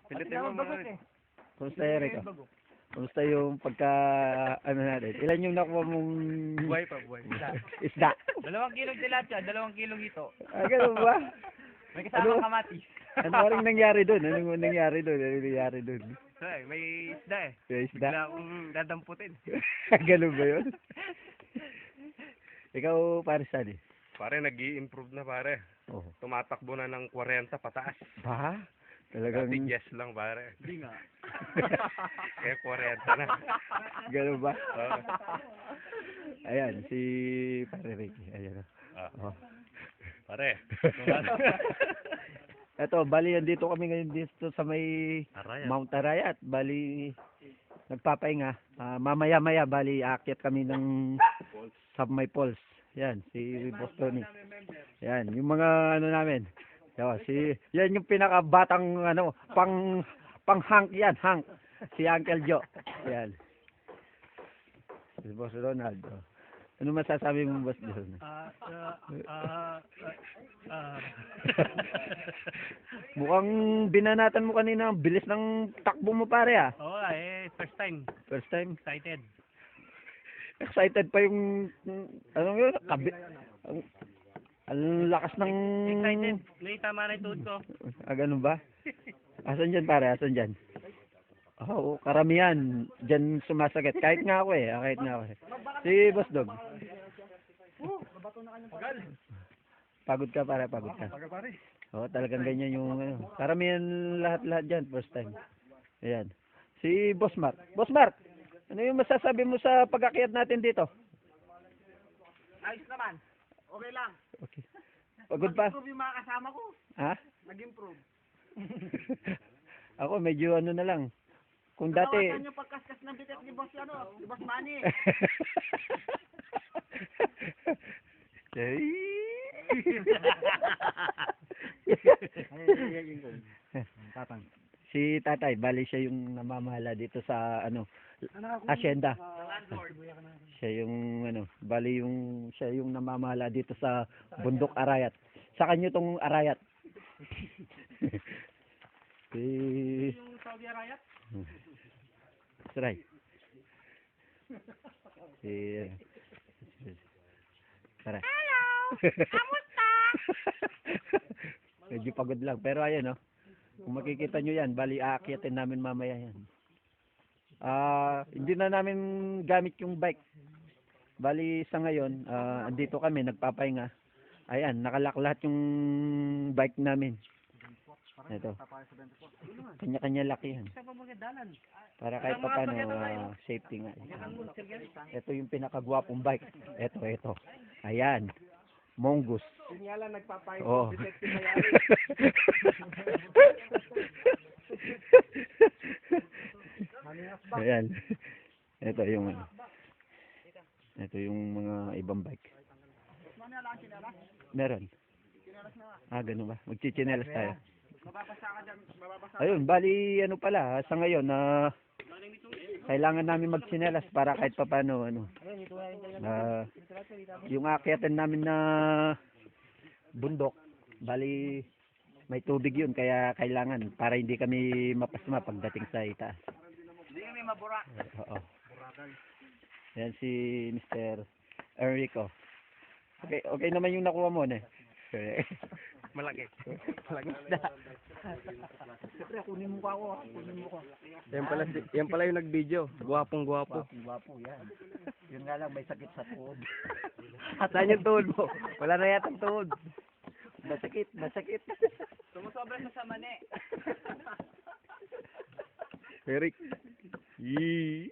Pindutin mo mga rin. Kumusta Eric? Kumusta yung pagka, ano natin? Ilan yung nakuha mong Buhay pa, buhay. isda? 2 kilong tilapia, 2 kilong ito. Ah, ganun ba? May kasama Ano? kamatis. Ano rin nangyari doon? Ano nangyari doon? Ano nangyari doon? So, may isda eh. May isda? Bigla akong dadamputin. Ganun ba yun? Ikaw, pare Sally? Pare, nag-i-improve na pare. Oh. Tumatakbo na ng 40 pataas. Ba? Talagang, Dati yes lang pare. Hindi nga. Kaya 40 na. ganun ba? Oo. Ayan, si pare Ricky. Ayan. Ah. Oh. Pare. Eto, bali, andito kami ngayon dito sa may Arayat. Mount Arayat. Bali, nagpapahinga. Mamaya-maya, bali, aakyat kami ng sa may falls. Yan, si Boss Tony. Yan, yung mga ano namin. Yan yung pinakabatang ano, pang Hank yan, Hank. Si Uncle Joe. Yan. Si Boss Ronald. Oh. Ano masasabi mo, Boss Ronald? Mukhang binanatan mo kanina. Ang bilis ng takbo mo, pare, ah. Oo, first time. First time. Excited. Excited pa yung ano yun? Ang lakas ng... Excited. May tama na yung tuhod ko. Ah, ganun ba? Asan dyan, pare? Asan dyan? Oo, karamihan. Dyan sumasakit. Kahit nga ako eh. Kahit nga ako eh. Si Boss Dog. Pagod ka, pare. Pagod ka. Oo, talagang ganyan yung ano. Karamihan lahat-lahat dyan. First time. Ayan. Si Boss Mark. Boss Mark! Ano yung masasabi mo sa pag-akyat natin dito? Ayos naman. Okay lang. Okay. Pagod pa? Nag-improve yung mga kasama ko. Ha? Nag-improve. Ako medyo ano na lang. Kung dati... Nawasan yung pagkaskas ng bitet ni Boss, ni Boss Manny. Tatang. Si Tatay, bali siya yung namamahala dito sa ano, asyenda. Siya yung ano, bali yung siya yung namamahala dito sa Bundok Arayat. Sa kanyo tong Arayat. Si Yung Saudi Arayat. Saray. Si Tara. Hello! Kamusta? Medyo pagod lang. Pero ayan, oh. Kung makikita nyo yan, bali aakyatin namin mamaya yan. Hindi na namin gamit yung bike. Bali sa ngayon, andito kami, nagpapahinga. Ayan, nakalak lahat yung bike namin. Ito. Kanya-kanya laki yan. Para kahit pa paano, safety nga. Ito yung pinakagwapong bike. Ito. Ayan. Mongoose. Sinyala nagpapayo. Oh. Ayan. Ito yung ano. Ito yung mga ibang bike. Meron. Ganun ba? Magchichinelas tayo. Ayun, bali ano pala, sa ngayon na kailangan namin magchinelas para kahit papaano ano. Yung aakyatan namin na bundok, bali may tubig yun kaya kailangan para hindi kami mapasma pagdating sa itaas. Hindi kami mabura. Oo. Yan si Mr. Enrico. Okay naman yung nakuha mo, ne? Malaki. Malaki isda. Siyempre, kunin mo ko. Yan pala yung nag-video. Guwapong guwapo. Gwapo, yan. Yun nga lang, may sakit sa tuhod. Saan yung tuhod mo? Wala na yatang tuhod. Masakit. Sumusobra sa mani. Eric. Yee.